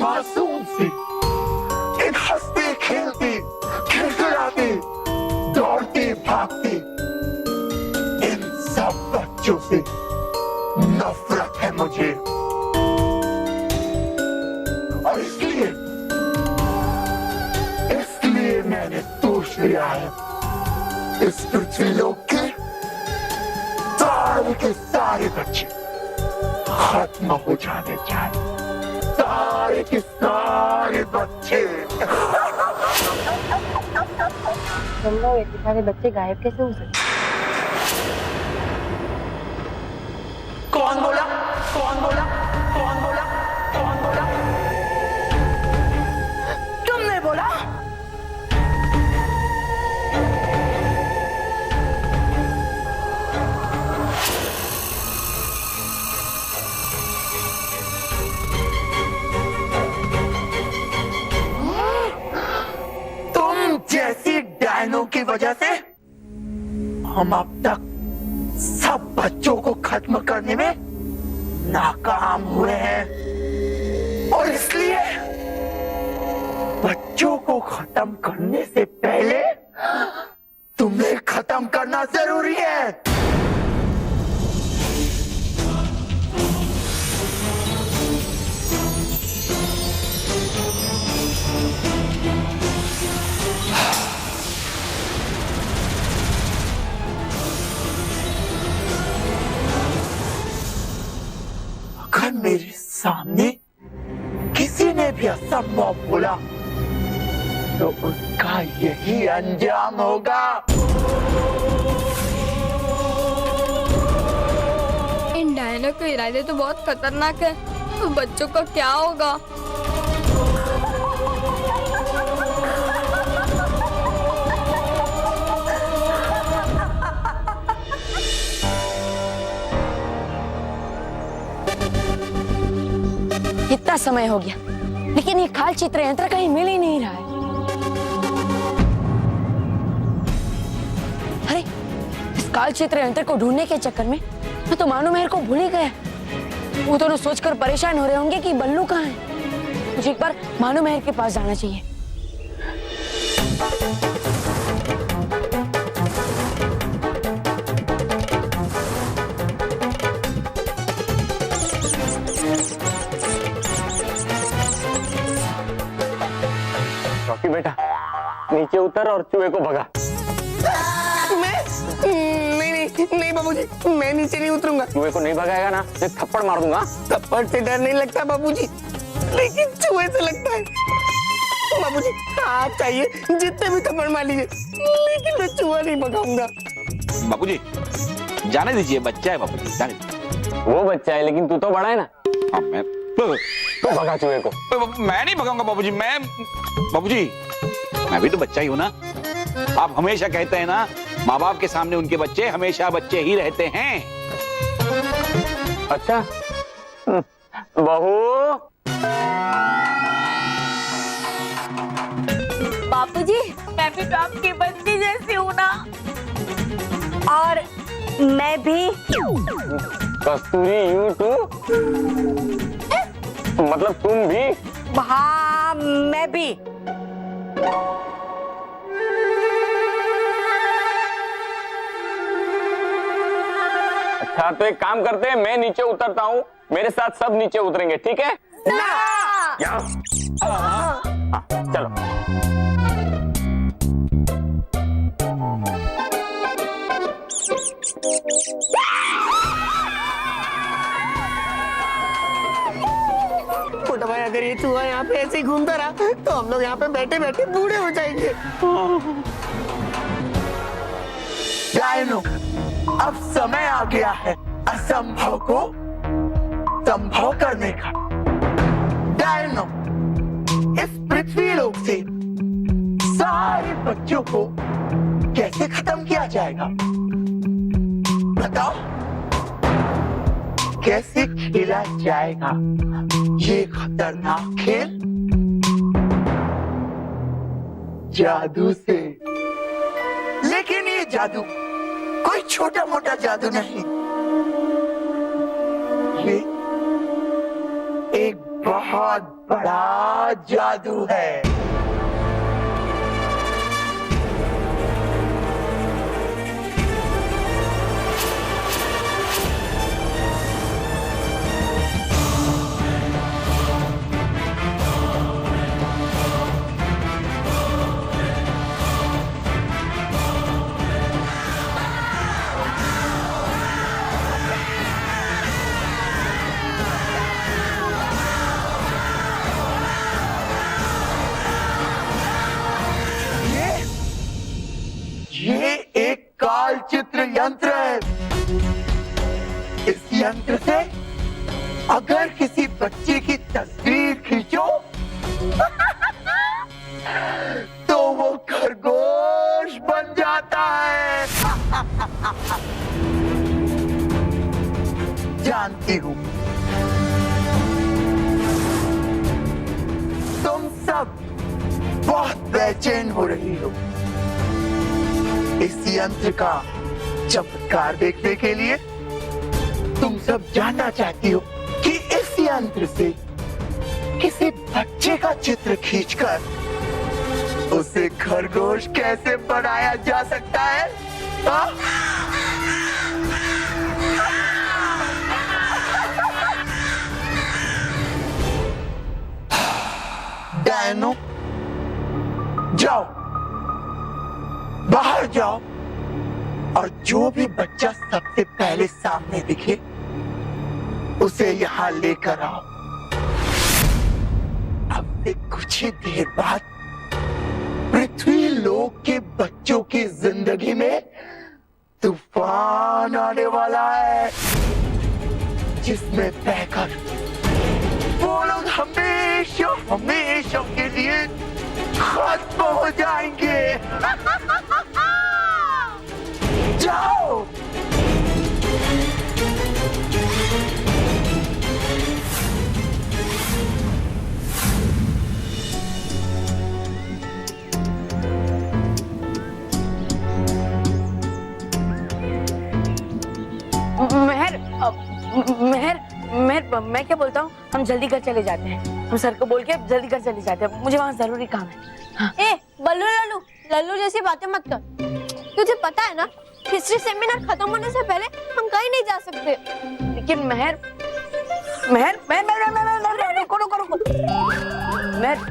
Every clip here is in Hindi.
मासूम सी, एक हंसते खेलते खिलखिलाते दौड़ते भागते इन सब बच्चों से नफरत है मुझे। और इसलिए मैंने दोष लिया है इस पृथ्वी लोक के सारे बच्चे खत्म हो जाने चाहिए, सारे के सारे बच्चे। गंगा, ये सारे बच्चे गायब कैसे हो सकते? कौन बोला? कौन बोला? कौन बोला? कौन बोला? तुमने बोला? जैसी डायनों की वजह से हम अब तक सब बच्चों को खत्म करने में नाकाम हुए हैं और इसलिए बच्चों को खत्म करने से पहले तुम्हें खत्म करना जरूरी है। अगर मेरे सामने किसी ने भी असंभव बोला तो उसका यही अंजाम होगा। इन डायनो के इरादे तो बहुत खतरनाक है, तो बच्चों का क्या होगा? कितना समय हो गया लेकिन ये काल चित्र यंत्र कहीं मिल ही नहीं रहा है। अरे इस काल चित्र यंत्र को ढूंढने के चक्कर में मैं तो मानो मेहर को भूल ही गया। वो दोनों सोचकर परेशान हो रहे होंगे कि बल्लू कहाँ है। मुझे एक बार मानो मेहर के पास जाना चाहिए। बेटा नीचे उतर और चूहे को भगा। नहीं बाबूजी, मैं नीचे नहीं उतरूंगा। चूहे को नहीं भगाएगा ना तो थप्पड़ मार दूंगा। थप्पड़ से डर नहीं लगता बाबूजी, लेकिन चूहे से लगता है। बाबूजी आप चाहिए जितने भी थप्पड़ मार लीजिए, लेकिन मैं चूहा नहीं भगाऊंगा। बाबूजी जाने दीजिए, बच्चा है बाबूजी, जाने दीजिए। वो बच्चा है लेकिन तू तो बड़ा है ना। हाँ मैं तो भगा चूहे को। मैं नहीं भगाऊंगा बाबूजी, बाबूजी मैं भी तो बच्चा ही हूँ ना। आप हमेशा कहते हैं ना माँ बाप के सामने उनके बच्चे हमेशा बच्चे ही रहते हैं। अच्छा बहू। बापूजी मैं भी तो आपकी बच्ची जैसी हूँ ना। और मैं भी कस्तूरी यू टू, मतलब तुम भी? हाँ मैं भी। अच्छा तो एक काम करते हैं, मैं नीचे उतरता हूँ, मेरे साथ सब नीचे उतरेंगे, ठीक है? चलो। छोटा भाई अगर ये चूहा यहाँ पे ऐसे ही घूमता रहा तो हम लोग यहाँ पे बैठे बैठे बूढ़े हो जाएंगे। डायनो, अब समय आ गया है असंभव को संभव करने का। डायनो, इस पृथ्वी लोक से सारे बच्चों को कैसे खत्म किया जाएगा बताओ? कैसे खेला जाएगा ये खतरनाक खेल? जादू से। लेकिन ये जादू कोई छोटा मोटा जादू नहीं, ये एक बहुत बड़ा जादू है। ये एक काल चित्र यंत्र है। इस यंत्र से अगर किसी बच्चे की तस्वीर खींचो तो वो खरगोश बन जाता है। जानती हूं तुम सब बहुत बेचैन हो रही हो इस यंत्र का चमत्कार देखने के लिए। तुम सब जानना चाहती हो कि इस यंत्र से किसी बच्चे का चित्र खींचकर उसे खरगोश कैसे बनाया जा सकता है? हाँ? डायनो, जाओ, बाहर जाओ और जो भी बच्चा सबसे पहले सामने दिखे उसे यहां लेकर आओ। अब से कुछ ही देर बाद पृथ्वी लोक के बच्चों की जिंदगी में तूफान आने वाला है, जिसमें बहकर वो लोग हमेशा हमेशा के लिए खत्म हो जाएंगे। जाओ। मेहर मैं क्या बोलता हूँ, हम जल्दी घर चले जाते हैं। हम सर को बोल के जल्दी घर चले जाते हैं, मुझे वहाँ जरूरी काम है। हाँ। ए बल्लू लल्लू लल्लू जैसी बातें मत कर। तुझे पता है ना, हिस्ट्री सेमिनार खत्म होने से पहले हम कहीं नहीं जा सकते। लेकिन मेहर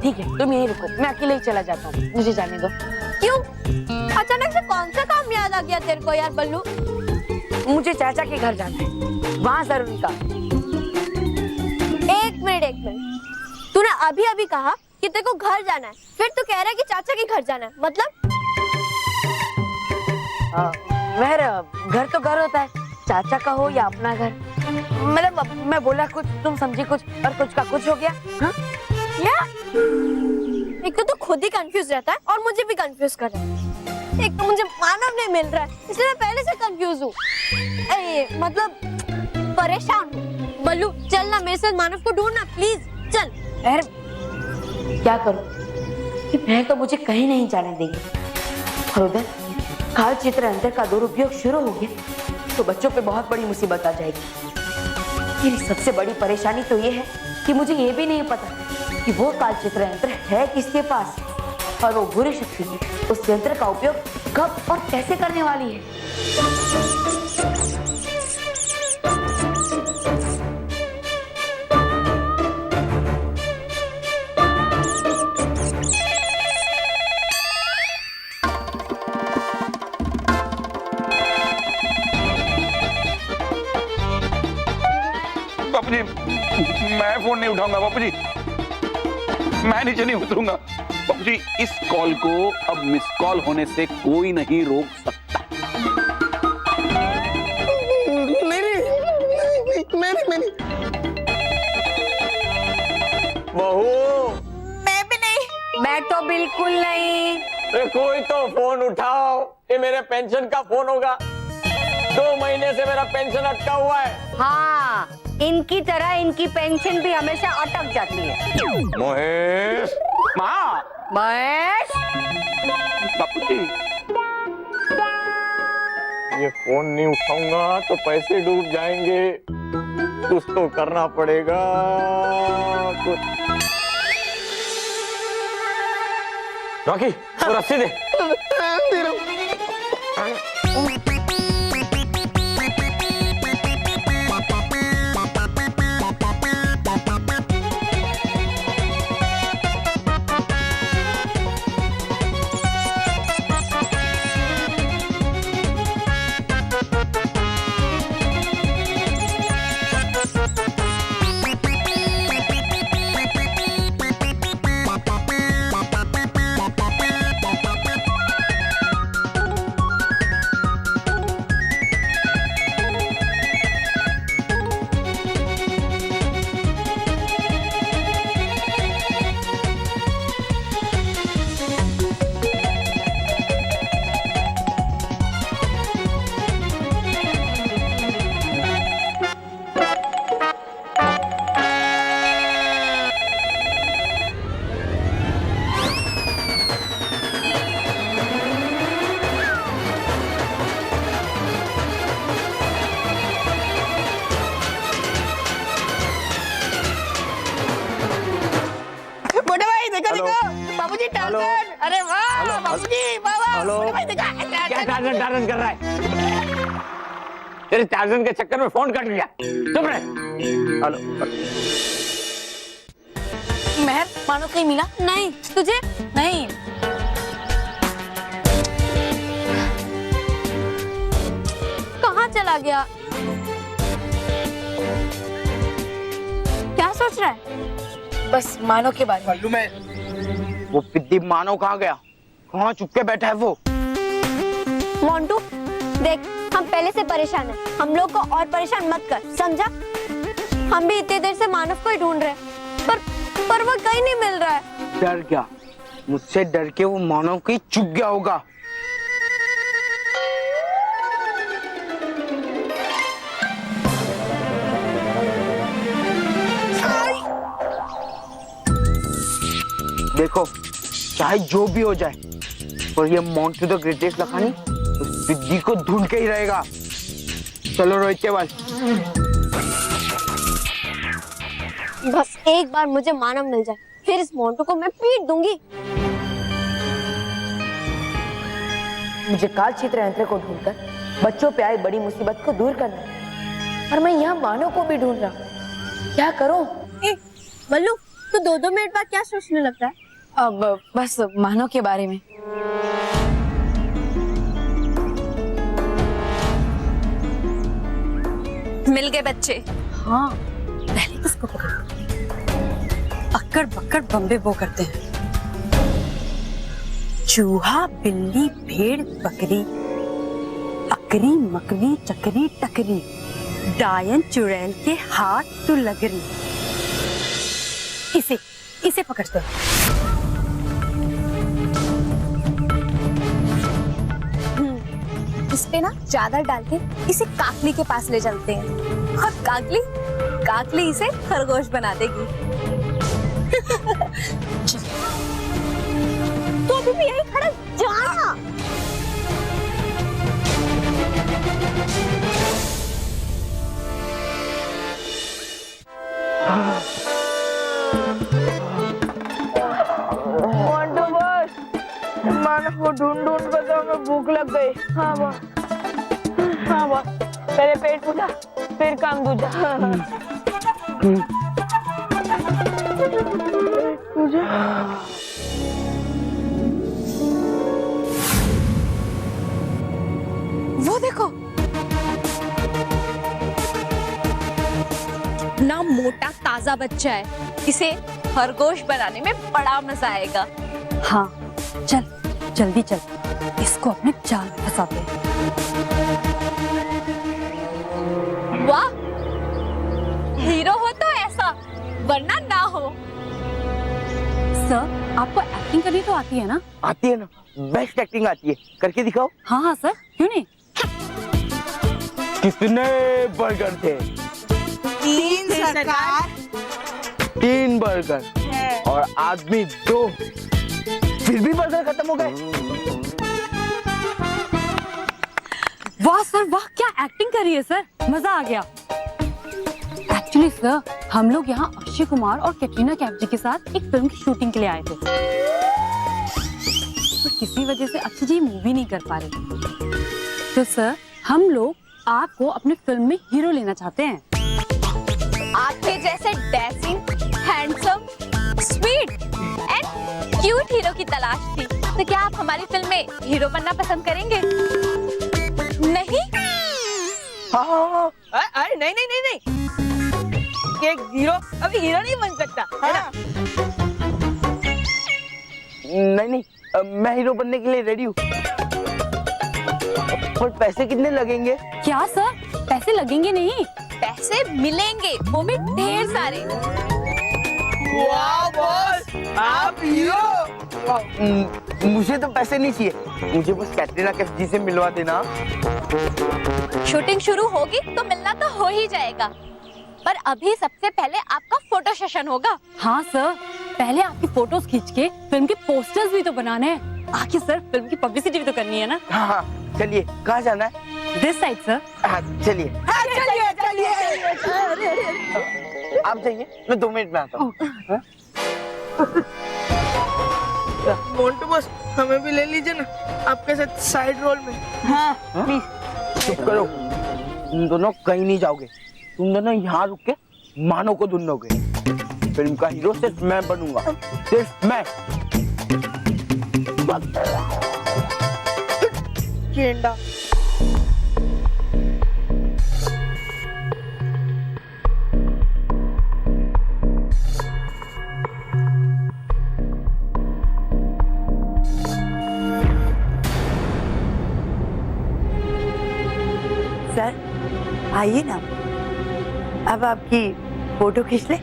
ठीक है, तुम यहीं रुको, मैं अकेले ही चला जाता हूँ, मुझे जाने दो। क्यों? अचानक से कौन सा काम याद आ गया तेरे को यार बल्लू? मुझे चाचा के घर जाना है, वहाँ जरूरी काम। एक मिनट, तूने अभी अभी कहा कि तेरे को घर जाना है, फिर तू कह रहा है कि चाचा के घर जाना है, मतलब? मेहर, घर तो घर होता है, चाचा का हो या अपना घर। मतलब मैं बोला कुछ, तुम समझी कुछ, और कुछ का कुछ हो गया। हाँ? एक तो खुद ही कंफ्यूज रहता है और मुझे भी कंफ्यूज कर रहा है। एक तो मुझे मानव नहीं मिल रहा है, इसलिए मैं पहले से कंफ्यूज हूँ, मतलब परेशान हूँ। बल्लू चल ना मेरे साथ मानव को ढूंढना, प्लीज चल। क्या करूं? मैं तो मुझे कहीं नहीं जाने देगी। और उधर काल चित्र यंत्र का दुरुपयोग शुरू हो गया तो बच्चों पे बहुत बड़ी मुसीबत आ जाएगी। मेरी सबसे बड़ी परेशानी तो ये है कि मुझे ये भी नहीं पता कि वो काल चित्र यंत्र है किसके पास, और वो बुरी शक्ति उस यंत्र का उपयोग कब और कैसे करने वाली है। बापू जी, मैं फोन नहीं उठाऊंगा। बापू जी, मैं नीचे नहीं उतरूंगा। बापू जी, इस कॉल को अब मिस कॉल होने से कोई नहीं रोक सकता। नहीं। बहू, मैं भी नहीं। मैं तो बिल्कुल नहीं। कोई तो फोन उठाओ, ये मेरे पेंशन का फोन होगा। 2 महीने से मेरा पेंशन अटका हुआ है। हाँ, इनकी तरह इनकी पेंशन भी हमेशा अटक जाती है। महेश, माँ, महेश, बापू जी, ये फोन नहीं उठाऊंगा तो पैसे डूब जाएंगे। कुछ तो करना पड़ेगा कुछ। रॉकी वो रस्सी दे। दे रहा हूं। बाबूजी टार्जन, अरे वाह बाबूजी वाह वाह। हेलो। भाई देखा क्या टार्जन टार्जन कर रहा है? तेरे टार्जन के चक्कर में फोन कट गया। चुप रहे। हेलो। महर मानो कहीं मिला? नहीं तुझे? नहीं। कहाँ चला गया? क्या सोच रहा है? बस मानो के बारे में। मालूम है वो पिद्दी मानव कहाँ गया? कहाँ चुपके बैठा है वो? मोंटू देख, हम पहले से परेशान हैं। हम लोग को और परेशान मत कर, समझा? हम भी इतनी देर से मानव को ही ढूंढ रहे हैं, पर वो कहीं नहीं मिल रहा है। डर गया, मुझसे डर के वो मानव कहीं चुप गया होगा। देखो चाहे जो भी हो जाए, और ये मोंटू द ग्रेटेस्ट लखानी उस पिद्दी को ढूंढ के ही रहेगा। चलो रोहित के पास। बस एक बार मुझे मानव मिल जाए, फिर इस मोंटू को मैं पीट दूंगी। मुझे काल चित्र यंत्र को ढूंढकर बच्चों पे आई बड़ी मुसीबत को दूर करना है। और मैं यहाँ मानव को भी ढूंढ रहा हूँ। क्या करूँ? बल्लू तू 2-2 मिनट बाद क्या सोचने लगता है? अब बस मानव के बारे में। मिल गए बच्चे। हाँ, पहले किसको पकड़ो? अक्कड़ बक्कड़ बम्बे बो करते हैं। चूहा बिल्ली भेड़ बकरी, अकरी मकरी चकरी टकरी, डायन चुड़ैल के हाथ तो लगरी। इसे पकड़ते हैं। इस पे ना चादर डाल के इसे काकली के पास ले चलते हैं, और काकली इसे खरगोश बना देगी। तो अभी भी यही खड़ा जाना। मानव को ढूंढ कर तो हमें भूख लग गई। हाँ बस पहले पेट पूजा फिर काम दूजा। वो देखो ना, मोटा ताजा बच्चा है। इसे खरगोश बनाने में बड़ा मजा आएगा। हाँ चल जल्दी चल, इसको अपने जाल में फंसाते हैं। वाह, हीरो हो तो ऐसा, वरना ना हो। सर आपको एक्टिंग करनी तो आती है ना? आती है ना, बेस्ट एक्टिंग आती है, करके दिखाओ। हाँ सर, क्यों नहीं। कितने बर्गर थे? 3 सरकार। 3 बर्गर और आदमी 2, फिर भी बर्गर खत्म हो गए। वाह सर वाह, क्या एक्टिंग करी है सर, मजा आ गया। एक्चुअली सर, हम लोग यहाँ अक्षय कुमार और कैटरीना कैफ जी के साथ एक फिल्म की शूटिंग के लिए आए थे, तो किसी वजह से अक्षय जी मूवी नहीं कर पा रहे। तो सर, हम लोग आपको अपने फिल्म में हीरो लेना चाहते हैं। आपके जैसे dashing, handsome, sweet and cute hero की तलाश थी। तो क्या आप हमारी फिल्म में हीरो बनना पसंद करेंगे? नहीं? हाँ। अरे नहीं नहीं नहीं नहीं, एक हीरो अभी हीरो नहीं बन सकता, है ना? नहीं नहीं, मैं हीरो बनने के लिए रेडी हूँ। और पैसे कितने लगेंगे? क्या सर, पैसे लगेंगे नहीं, पैसे मिलेंगे, वो भी ढेर सारे। वाह बॉस, आप हीरो! मुझे तो पैसे नहीं चाहिए, मुझे बस कैटरीना कैफ जी से मिलवा देना। शूटिंग शुरू होगी तो मिलना तो हो ही जाएगा, पर अभी सबसे पहले आपका फोटो सेशन होगा। हाँ सर, पहले आपकी फोटोज खींच के फिल्म के पोस्टर्स भी तो बनाने हैं। आखिर सर, फिल्म की पब्लिसिटी भी तो करनी है ना। हाँ हाँ, चलिए, कहाँ जाना है? This side sir. हाँ चलिए। चलिए चलिए, आप जाइए, मैं 2 मिनट में आता हूँ। मोंटू बॉस, हमें भी ले लीजिए ना आपके साथ साइड रोल में। हाँ प्लीज। चुप करो, तुम दोनों कहीं नहीं जाओगे, तुम दोनों यहाँ रुक के मानो को ढूंढोगे। फिल्म का हीरो सिर्फ मैं बनूंगा, सिर्फ मैं। गेंडा। सर आइए ना, अब आपकी फोटो खींच ले।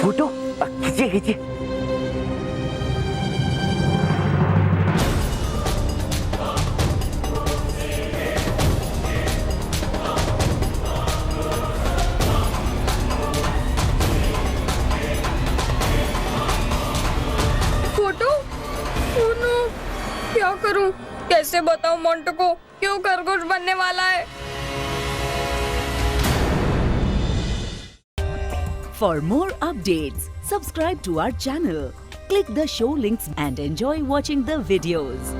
फोटो खींचिए खींचिए। फोटो? ओह नो, क्या करूं? कैसे बताऊं मोंटू को क्यों खरगोश बनने वाला है? For more updates, subscribe to our channel, click the show links and enjoy watching the videos.